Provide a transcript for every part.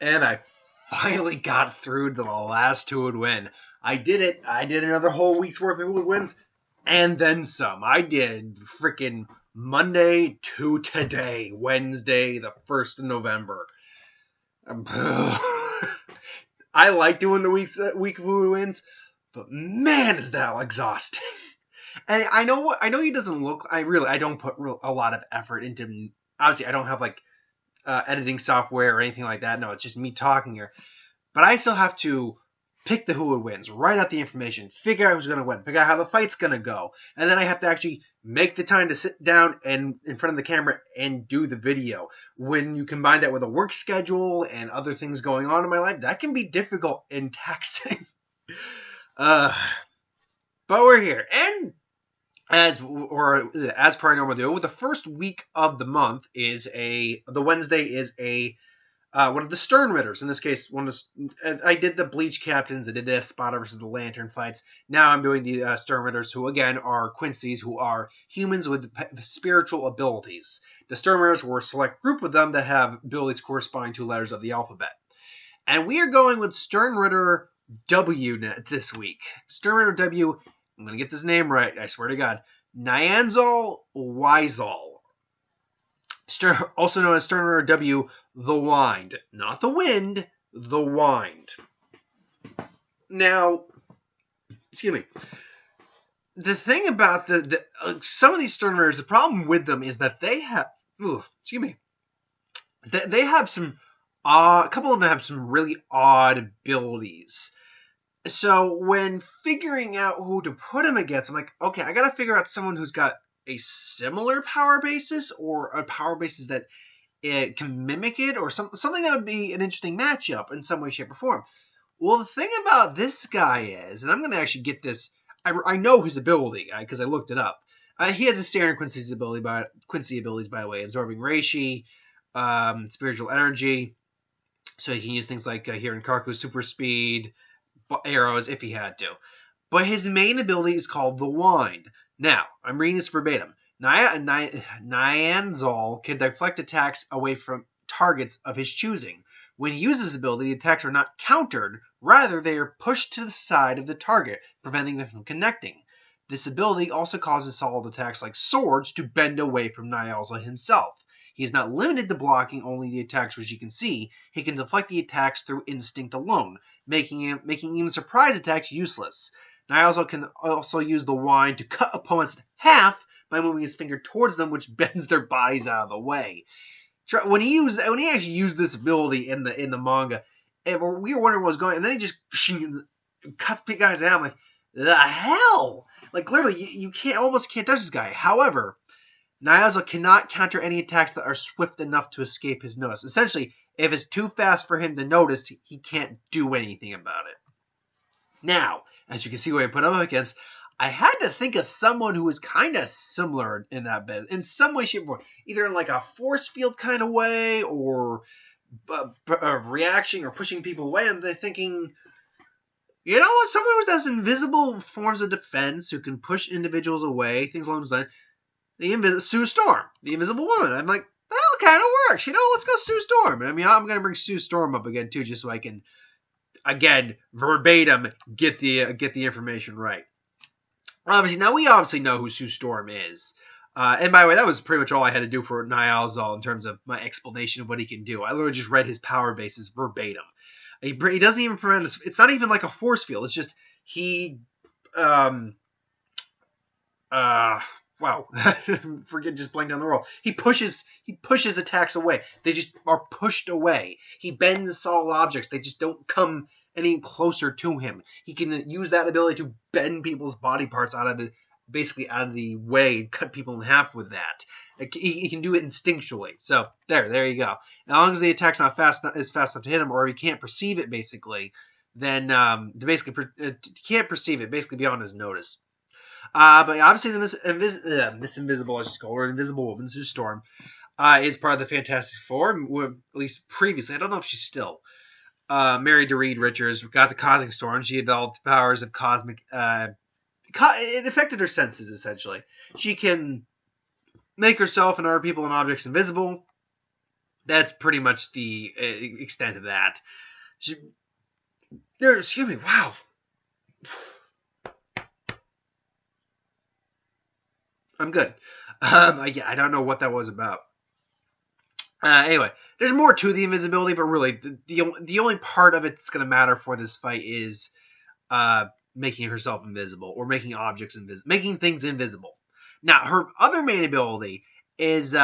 And I finally got through to the last who would win. I did it. I did another whole week's worth of who would wins, and then some. I did freaking Monday to today, Wednesday, the 1st of November. I like doing the week of who wins, but man, is that exhausting. And I know he doesn't look. I don't put a lot of effort into. Obviously, I don't have like editing software or anything like that. No, it's just me talking here. But I still have to pick the who wins, write out the information, figure out who's going to win, figure out how the fight's going to go, and then I have to actually make the time to sit down and in front of the camera and do the video. When you combine that with a work schedule and other things going on in my life, that can be difficult and taxing. But we're here, and as per I normally do, the first week of the month is the Wednesday is one of the Sternritters. In this case, I did the Bleach captains. I did the Espada versus the Lantern fights. Now I'm doing the Sternritters, who again are Quincy's, who are humans with spiritual abilities. The Sternritters were a select group of them that have abilities corresponding to letters of the alphabet. And we are going with Sternritter W this week. Sternritter W, I'm going to get this name right, I swear to God. Nianzol Weizol. Also known as Sternritter W, the Wind. Not the wind, the wind. Now, excuse me. The thing about some of these Sternritters, the problem with them is that they have, they have some, a couple of them have some really odd abilities. So when figuring out who to put them against, I'm like, okay, I got to figure out someone who's got a similar power basis or a power basis that it can mimic it, or something that would be an interesting matchup in some way, shape, or form. Well, the thing about this guy is, and I'm going to actually get this, I know his ability because I looked it up. He has a standard Quincy abilities, by the way, absorbing Reishi, spiritual energy, so he can use things like here in Karku, super speed, arrows if he had to. But his main ability is called the Wind. Now, I'm reading this verbatim. Nianzol can deflect attacks away from targets of his choosing. When he uses this ability, the attacks are not countered. Rather, they are pushed to the side of the target, preventing them from connecting. This ability also causes solid attacks like swords to bend away from Nianzol himself. He is not limited to blocking only the attacks which he can see. He can deflect the attacks through instinct alone, making even surprise attacks useless. Nianzol can also use the Wind to cut opponents in half by moving his finger towards them, which bends their bodies out of the way. When he actually used this ability in the manga, and we were wondering what was going on, and then he just cuts guys out. I'm like, the hell! Like, literally, you almost can't touch this guy. However, Nianzol cannot counter any attacks that are swift enough to escape his notice. Essentially, if it's too fast for him to notice, he can't do anything about it. Now, as you can see what I put up against, I had to think of someone who was kind of similar in that bit, in some way, shape, or form. Either in like a force field kind of way, or a reaction, or pushing people away. And they're thinking, you know what? Someone who does invisible forms of defense, who can push individuals away, things along those lines. Sue Storm, the Invisible Woman. I'm like, well, it kind of works. Let's go Sue Storm. And I mean, I'm going to bring Sue Storm up again, too, just so I can, again, verbatim, get the information right. Now we obviously know who Sue Storm is. And by the way, that was pretty much all I had to do for Nianzol in terms of my explanation of what he can do. I literally just read his power bases verbatim. He doesn't even prevent us. It's not even like a force field. It's just wow. Forget, just blank down the roll. He pushes attacks away. They just are pushed away. He bends solid objects. They just don't come any closer to him. He can use that ability to bend people's body parts out of the way and cut people in half with that. He can do it instinctually. So there you go. As long as the attack's not fast enough to hit him, or he can't perceive it, basically, then can't perceive it, basically beyond his notice. But obviously, Miss Invisible, I should call her, Invisible Woman, Sue Storm, is part of the Fantastic Four, at least previously. I don't know if she's still. Married to Reed Richards, got the Cosmic Storm. She developed powers of cosmic. It affected her senses, essentially. She can make herself and other people and objects invisible. That's pretty much the extent of that. Excuse me, wow. I'm good. Yeah, I don't know what that was about. Anyway, there's more to the invisibility, but really, the only part of it that's going to matter for this fight is making herself invisible or making objects invisible, making things invisible. Now, her other main ability is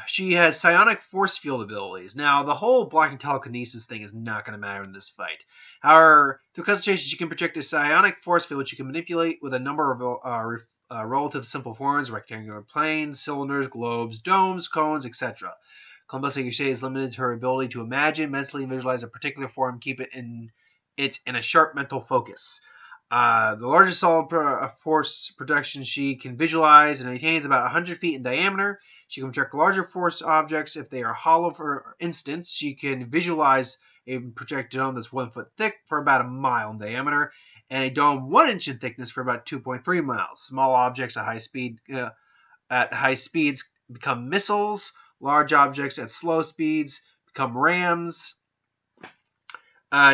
she has psionic force field abilities. Now, the whole blocking telekinesis thing is not going to matter in this fight. However, through concentration, she can project a psionic force field which you can manipulate with a number of relative simple forms: rectangular planes, cylinders, globes, domes, cones, etc. Columbus, like you say, is limited to her ability to imagine, mentally visualize a particular form, keep it in a sharp mental focus. The largest solid force projection she can visualize and maintain is about 100 feet in diameter. She can project larger force objects if they are hollow. For instance, she can visualize a project dome that's 1 foot thick for about a mile in diameter, and a dome 1 inch in thickness for about 2.3 miles. Small objects at high speeds become missiles. Large objects at slow speeds become rams.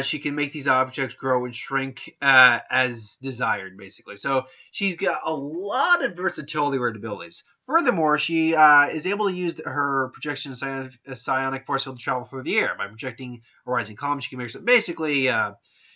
She can make these objects grow and shrink as desired, basically. So she's got a lot of versatility with abilities. Furthermore, she is able to use her projection psionic force field to travel through the air. By projecting a rising column, she can make basically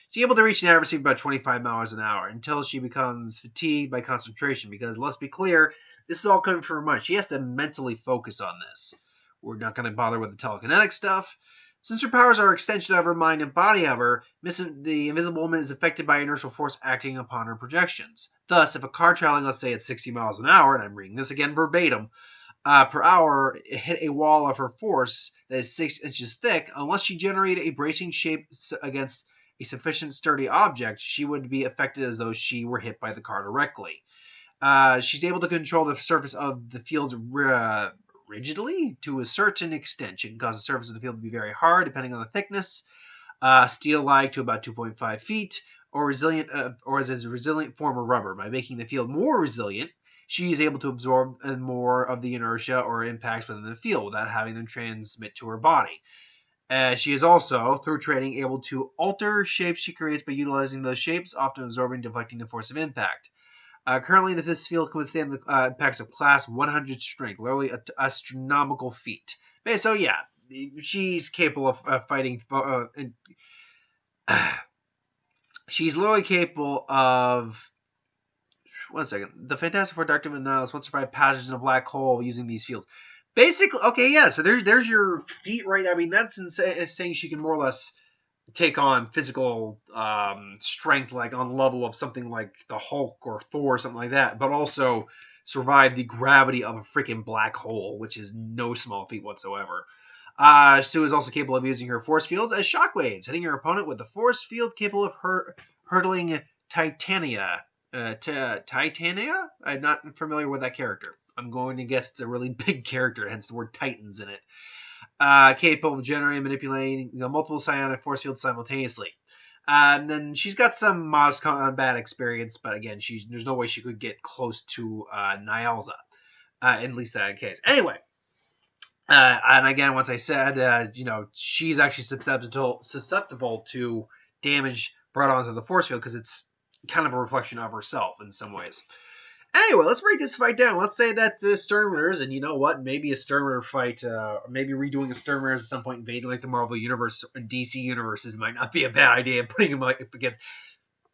she's able to reach an average speed of about 25 miles an hour until she becomes fatigued by concentration. Because let's be clear, this is all coming from her mind. She has to mentally focus on this. We're not going to bother with the telekinetic stuff. Since her powers are extension of her mind and body, however, the Invisible Woman is affected by inertial force acting upon her projections. Thus, if a car traveling, let's say, at 60 miles an hour, and I'm reading this again verbatim, per hour, hit a wall of her force that is 6 inches thick, unless she generated a bracing shape against a sufficient sturdy object, she would be affected as though she were hit by the car directly. She's able to control the surface of the field rigidly to a certain extent. She can cause the surface of the field to be very hard, depending on the thickness, steel-like to about 2.5 feet, or as a resilient form of rubber. By making the field more resilient, she is able to absorb more of the inertia or impacts within the field without having them transmit to her body. She is also, through training, able to alter shapes she creates by utilizing those shapes, often absorbing and deflecting the force of impact. Currently, this field can withstand the impacts of class 100 strength, literally an astronomical feat. So yeah, she's capable of fighting. She's literally capable of. 1 second. The Fantastic Four, Dr. Manalius once survived passage in a black hole using these fields. Basically, okay, yeah. So there's your feat, right? I mean, that's saying she can more or less take on physical strength, like on level of something like the Hulk or Thor or something like that, but also survive the gravity of a freaking black hole, which is no small feat whatsoever. Sue is also capable of using her force fields as shockwaves, hitting her opponent with the force field capable of hurtling Titania. Titania? I'm not familiar with that character. I'm going to guess it's a really big character, hence the word Titans in it. Capable of generating and manipulating multiple psionic force fields simultaneously. And then she's got some modest combat experience, but again, there's no way she could get close to Nianzol, at least in that case. Anyway, and again, once I said, she's actually susceptible to damage brought onto the force field because it's kind of a reflection of herself in some ways. Anyway, let's break this fight down. Let's say that the Sternritters, and you know what, maybe a Sternritter fight, maybe redoing a Sternritter at some point, invading like the Marvel Universe and DC universes might not be a bad idea. Putting them up against.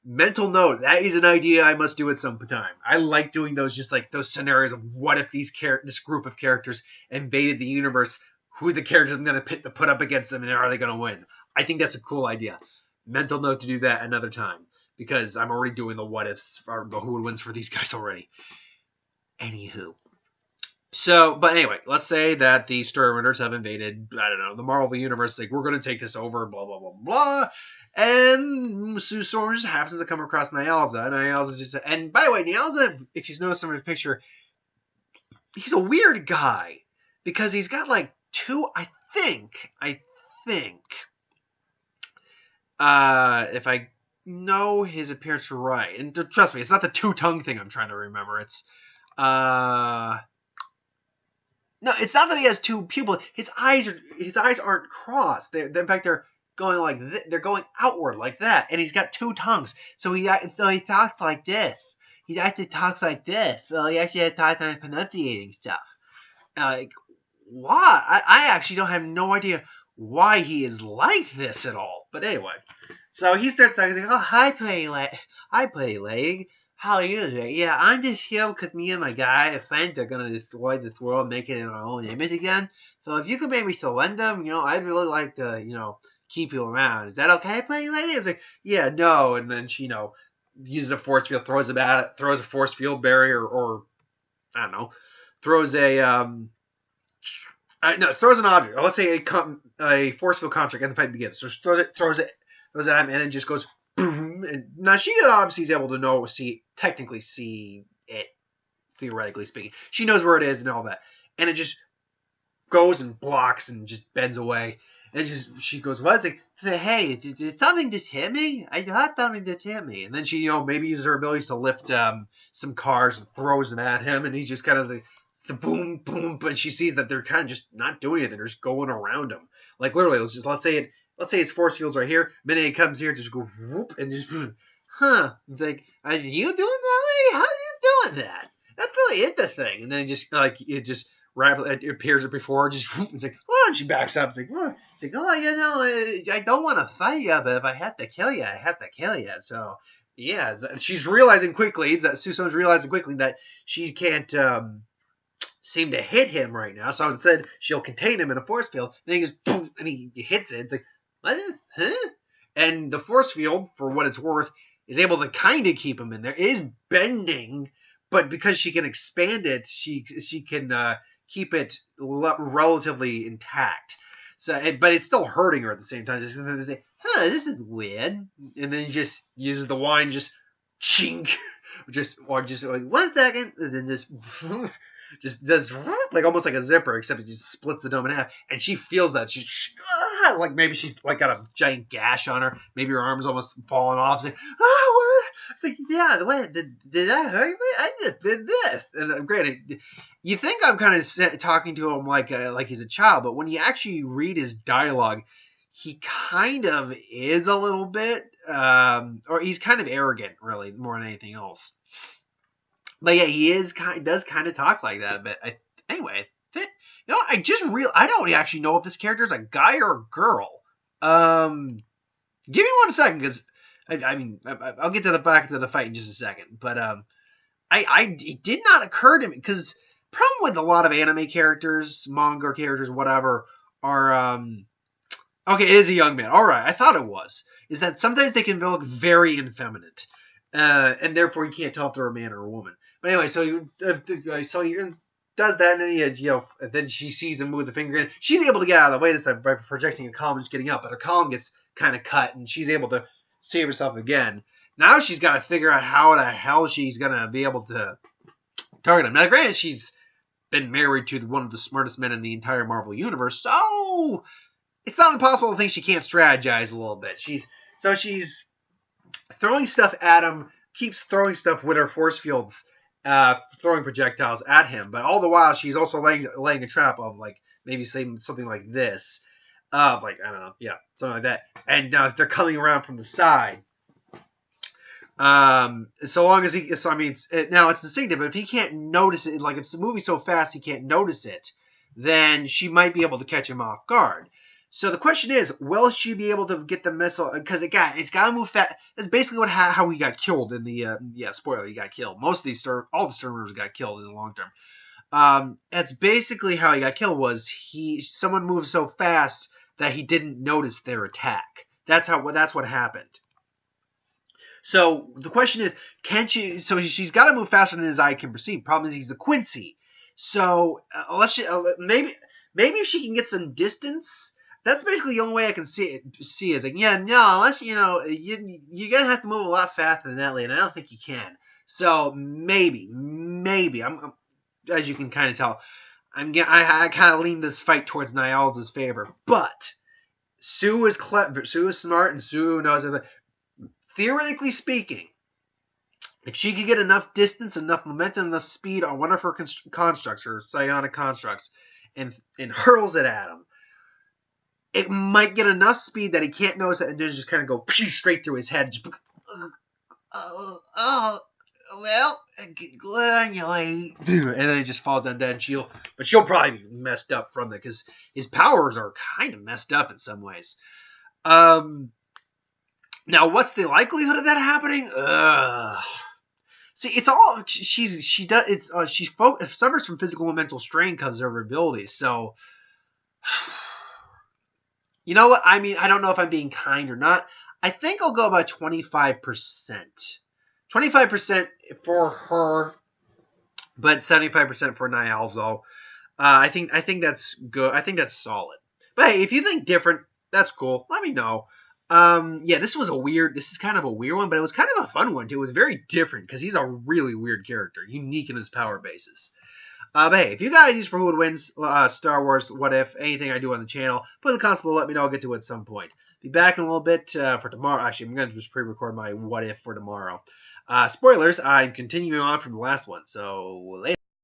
Mental note, that is an idea I must do at some time. I like doing those, just like those scenarios of what if this group of characters invaded the universe, who are the characters I'm going to put up against them, and are they going to win? I think that's a cool idea. Mental note to do that another time. Because I'm already doing the what ifs or the who wins for these guys already. Anywho. So, but anyway, let's say that the Sternritters have invaded, I don't know, the Marvel Universe. Like, we're going to take this over, blah, blah, blah, blah. And Sue Storm just happens to come across Nianzol. Nianzol's just, and by the way, Nianzol, if you've noticed from the picture, he's a weird guy. Because he's got like two, I think, if I know his appearance right, and trust me, it's not the two-tongue thing I'm trying to remember. It's no, No, it's not that he has two pupils. His eyes aren't crossed. In fact, they're going like they're going outward like that, and he's got two tongues. So he talks like this. He actually talks like this. So he actually has hard time pronunciating stuff. Like why? I actually don't have no idea why he is like this at all. But anyway, so he starts talking. Oh, hi, play leg. How are you today? Yeah, I'm just here because me and my guy, friends, are gonna destroy this world, make it in our own image again. So if you could maybe surrender, I'd really like to, keep you around. Is that okay, play lady? It's like, yeah, no. And then she, uses a force field, throws a force field barrier, or I don't know, throws throws an object. Let's say a force field construct, and the fight begins. So she throws it at him, and it just goes boom. And now she obviously is able to technically see it, theoretically speaking. She knows where it is and all that, and it just goes and blocks and just bends away. And she goes, "What?" It's like, "Hey, did something just hit me? I thought something just hit me." And then she, maybe uses her abilities to lift some cars and throws them at him, and he's just kind of like, the boom, boom, but she sees that they're kind of just not doing it. They're just going around him. Like literally, let's say his force field's right here. Minute it comes here, just go whoop, and just, huh? It's like, are you doing that way? How are you doing that? That's really interesting. And then it appears before, just it's like, oh, and she backs up. It's like, oh, I don't want to fight you, but if I have to kill you, I have to kill you. So yeah, she's realizing quickly that Susan's realizing quickly that she can't seem to hit him right now. So instead, she'll contain him in a force field. Then he goes, boom, and he hits it. It's like, what? Huh? And the force field, for what it's worth, is able to kind of keep him in there. It is bending, but because she can expand it, she can keep it relatively intact. So, but it's still hurting her at the same time. Just like, this is weird. And then he just uses the wine, just chink, or just like 1 second, and then just does like almost like a zipper, except it just splits the dome in half, and she feels that she's like maybe she's like got a giant gash on her, maybe her arm's almost falling off. It's like, oh, it's like, yeah, wait, did that hurt me? I just did this. And granted, you think I'm kind of talking to him like he's a child, but when you actually read his dialogue, he kind of is a little bit, or he's kind of arrogant, really, more than anything else. But yeah, he does kind of talk like that. But anyway, I don't actually know if this character is a guy or a girl. Give me 1 second, because I'll get to the back of the fight in just a second. But it did not occur to me, because problem with a lot of anime characters, manga characters, whatever, are okay. It is a young man. All right, I thought it was. Is that sometimes they can look very effeminate, and therefore you can't tell if they're a man or a woman. But anyway, so he does that, and then then she sees him move the finger in. She's able to get out of the way this time by projecting a column and just getting up, but her column gets kind of cut, and she's able to save herself again. Now she's got to figure out how the hell she's gonna be able to target him. Now, granted, she's been married to one of the smartest men in the entire Marvel universe, so it's not impossible to think she can't strategize a little bit. She's throwing stuff at him, keeps throwing stuff with her force fields, throwing projectiles at him, but all the while she's also laying a trap of like maybe saying something like this, like I don't know, yeah, something like that, and they're coming around from the side. So long as now it's distinctive, but if he can't notice it, like if the movie's so fast he can't notice it, then she might be able to catch him off guard. So the question is, will she be able to get the missile? Because it's got to move fast. That's basically how he got killed in the spoiler. He got killed. Most of these all the Sternritters got killed in the long term. That's basically how he got killed. Was someone moved so fast that he didn't notice their attack. That's what happened. So the question is, can she? So she's got to move faster than his eye can perceive. Problem is, he's a Quincy. So maybe if she can get some distance. That's basically the only way I can see it. It's like, yeah, no, unless, you're going to have to move a lot faster than that, and I don't think you can. So maybe, I'm as you can kind of tell, I kind of lean this fight towards Nianzol's favor. But Sue is clever, Sue is smart, and Sue knows it. Theoretically speaking, if she could get enough distance, enough momentum, enough speed on one of her constructs, her psionic constructs, and hurls it at him. It might get enough speed that he can't notice it and then just kind of go straight through his head. Just, well, granulate. And then he just falls down dead. But she'll probably be messed up from it because his powers are kind of messed up in some ways. Now, what's the likelihood of that happening? See, it's all she suffers from physical and mental strain because of her abilities. So, you know what? I mean, I don't know if I'm being kind or not. I think I'll go about 25%. 25% for her, but 75% for Nianzol. I think that's good. I think that's solid. But hey, if you think different, that's cool. Let me know. Yeah, this is kind of a weird one, but it was kind of a fun one too. It was very different because he's a really weird character, unique in his power bases. But hey, if you guys use for who would wins Star Wars, what if, anything I do on the channel, put in the comments below, let me know. I'll get to it at some point. Be back in a little bit for tomorrow. Actually, I'm going to just pre-record my what if for tomorrow. Spoilers, I'm continuing on from the last one, so later.